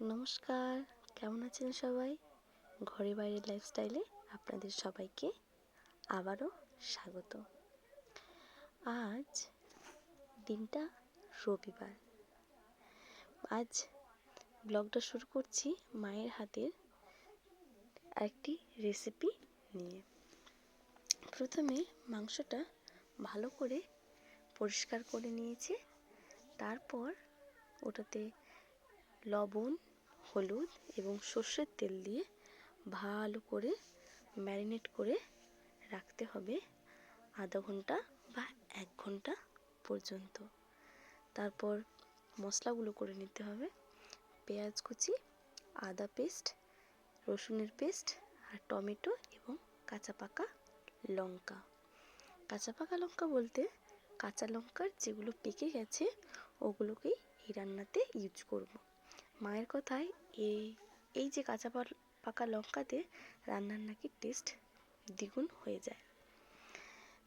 নমস্কার, কেমন আছেন সবাই? ঘরে বাইরের লাইফস্টাইলে আপনাদের সবাইকে আবারও স্বাগত। আজ দিনটা রবিবার। আজ ব্লগটা শুরু করছি মায়ের হাতের একটি রেসিপি নিয়ে। প্রথমে মাংসটা ভালো করে পরিষ্কার করে নিয়েছি। তারপর ওটাতে লবণ, হলুদ এবং সর্ষের তেল দিয়ে ভালো করে ম্যারিনেট করে রাখতে হবে আধা ঘন্টা বা 1 ঘন্টা পর্যন্ত। তারপর মশলাগুলো করে নিতে হবে। পেঁয়াজ কুচি, আদা পেস্ট, রসুনের পেস্ট আর টমেটো এবং কাঁচা পাকা লঙ্কা। কাঁচা পাকা লঙ্কা বলতে কাঁচা লঙ্কার যেগুলো পেকে গেছে ওগুলোকেই এই রান্নাতে ইউজ করব। মায়ের কথায় এই যে কাঁচা পাকা লঙ্কাতে রান্নার নাকি টেস্ট দ্বিগুণ হয়ে যায়।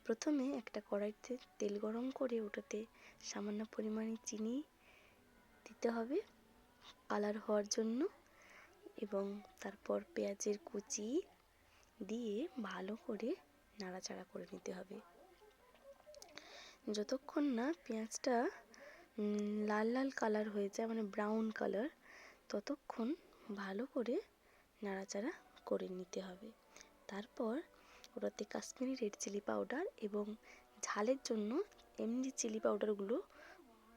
প্রথমে একটা কড়াইতে তেল গরম করে ওটাতে সামান্য পরিমাণে চিনি দিতে হবে কালার হওয়ার জন্য, এবং তারপর পেঁয়াজের কুচি দিয়ে ভালো করে নাড়াচাড়া করে নিতে হবে যতক্ষণ না পেঁয়াজটা লাল লাল কালার হয়ে যায়, মানে ব্রাউন কালার, ততক্ষণ ভালো করে নাড়াচাড়া করে নিতে হবে। তারপর ওটাতে কাশ্মীরি রেড চিলি পাউডার এবং ঝালের জন্য এমনি চিলি পাউডারগুলো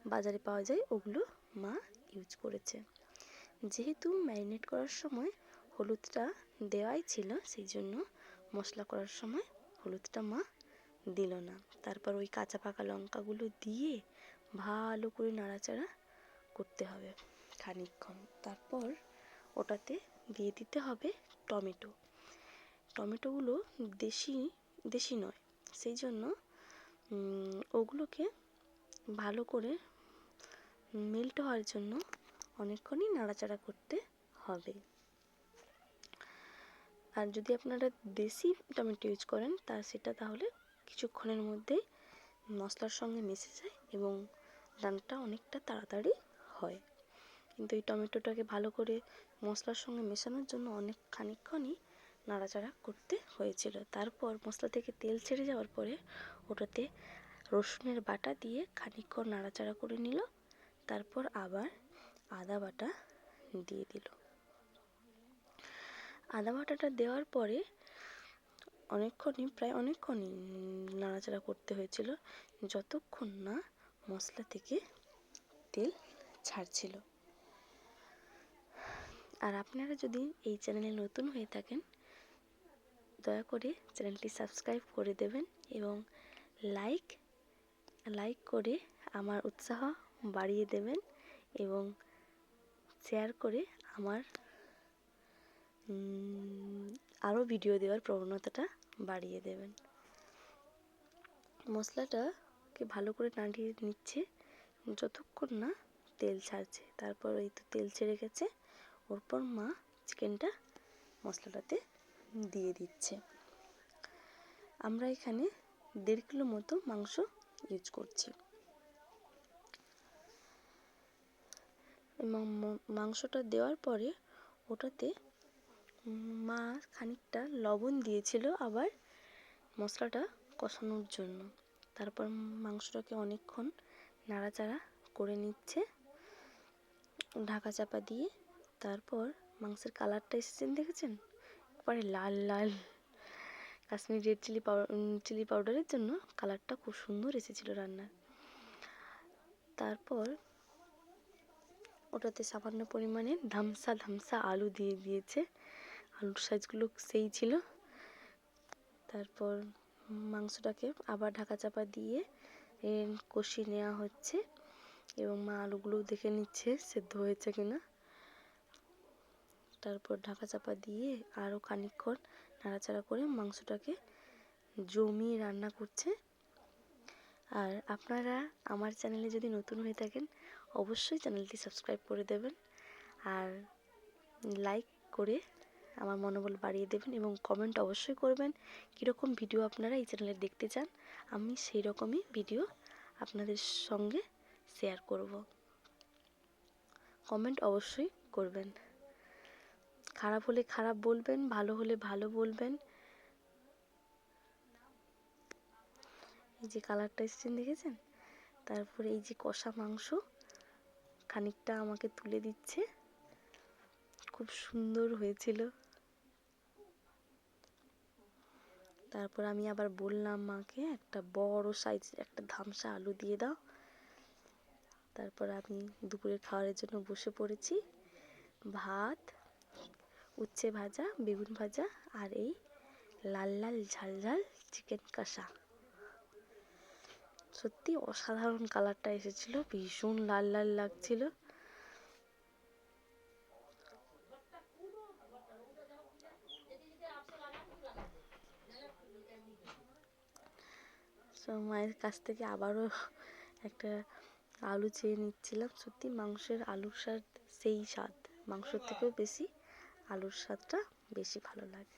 বাজারে পাওয়া যায়, ওগুলো মা ইউজ করেছে। যেহেতু ম্যারিনেট করার সময় হলুদটা দেওয়াই ছিল, সেই জন্য মশলা করার সময় হলুদটা মা দিল না। তারপর ওই কাঁচা পাকা লঙ্কাগুলো দিয়ে ভালো করে নাড়াচাড়া করতে হবে খানিকক্ষণ। তারপর ওটাতে দিয়ে দিতে হবে টমেটো। টমেটোগুলো দেশি নয়, সেই জন্য ওগুলোকে ভালো করে মেল্ট হওয়ার জন্য অনেকক্ষণই নাড়াচাড়া করতে হবে। আর যদি আপনারা দেশি টমেটো ইউজ করেন সেটা তাহলে কিছুক্ষণের মধ্যেই মশলার সঙ্গে মিশে যায় এবং রান্নাটা অনেকটা তাড়াতাড়ি হয়। কিন্তু এই টমেটোটাকে ভালো করে মশলার সঙ্গে মেশানোর জন্য খানিকক্ষণই নাড়াচাড়া করতে হয়েছিল। তারপর মশলা থেকে তেল ছেড়ে যাওয়ার পরে ওটাতে রসুনের বাটা দিয়ে খানিকক্ষণ নাড়াচাড়া করে নিল। তারপর আবার আদা বাটা দিয়ে দিল। আদা বাটাটা দেওয়ার পরে প্রায় অনেকক্ষণই নাড়াচাড়া করতে হয়েছিল যতক্ষণ না মশলা থেকে তেল ছাড়ছিল। আর আপনারা যদি এই চ্যানেলে নতুন হয়ে থাকেন দয়া করে চ্যানেলটি সাবস্ক্রাইব করে দেবেন এবং লাইক করে আমার উৎসাহ বাড়িয়ে দেবেন এবং শেয়ার করে আমার আরও ভিডিও দেওয়ার প্রবণতাটা বাড়িয়ে দেবেন। মশলাটাকে ভালো করে নাড়িয়ে নিচ্ছে যতক্ষণ না তেল ছাড়ছে। তারপর এই তো তেল ছেড়ে গেছে, ওরপর মা চিকেনটা মশলাটাতে দিয়ে দিচ্ছে। আমরা এখানে 1.5 কিলো মতো মাংস ইউজ করছি। মাংসটা দেওয়ার পরে ওটাতে মা খানিকটা লবণ দিয়েছিল আবার মশলাটা কষানোর জন্য। তারপর মাংসটাকে অনেকক্ষণ নাড়াচাড়া করে নিচ্ছে ঢাকা চাপা দিয়ে। তারপর মাংসের কালারটা এসেছেন দেখেছেন, একবারে লাল লাল। কাশ্মীরি রেড চিলি পাউডারের জন্য কালারটা খুব সুন্দর এসেছিল রান্নার। তারপর ওটাতে সামান্য পরিমাণে ধামসা আলু দিয়ে দিয়েছে। আলুর সাইজগুলো সেই ছিল। তারপর মাংসটাকে আবার ঢাকা চাপা দিয়ে কষিয়ে নেওয়া হচ্ছে এবং মা আলুগুলোও দেখে নিচ্ছে সেদ্ধ হয়েছে কিনা। তারপর ঢাকা চাপা দিয়ে আরও খানিকক্ষণ নাড়াচাড়া করে মাংসটাকে জমিয়ে রান্না করছে। আর আপনারা আমার চ্যানেলে যদি নতুন হয়ে থাকেন অবশ্যই চ্যানেলটি সাবস্ক্রাইব করে দেবেন আর লাইক করে আমার মনোবল বাড়িয়ে দেবেন এবং কমেন্ট অবশ্যই করবেন কীরকম ভিডিও আপনারা এই চ্যানেলে দেখতে চান। আমি সেই রকমই ভিডিও আপনাদের সঙ্গে শেয়ার করব। কমেন্ট অবশ্যই করবেন। খারাপ হলে খারাপ বলবেন, ভালো হলে ভালো বলবেন। এই যে কালারটা এসেছেন দেখেছেন? তারপরে এই যে কষা মাংস খানিকটা আমাকে তুলে দিচ্ছে, খুব সুন্দর হয়েছিল। তারপর আমি আবার বললাম মাকে একটা বড় সাইজের একটা ধামসা আলু দিয়ে দাও। তারপর আমি দুপুরের খাবারের জন্য বসে পড়েছি। ভাত, উচ্ছে ভাজা, বেগুন ভাজা আর এই লাল লাল ঝাল ঝাল চিকেন কষা। সত্যি অসাধারণ কালারটা এসেছিল, ভীষণ লাল লাল লাগছিল। মায়ের কাছ থেকে আবারও একটা আলু চেয়ে নিচ্ছিলাম। সত্যি মাংসের আলুর স্বাদ সেই স্বাদ, মাংসের থেকেও বেশি আলুর স্বাদটা বেশি ভালো লাগে।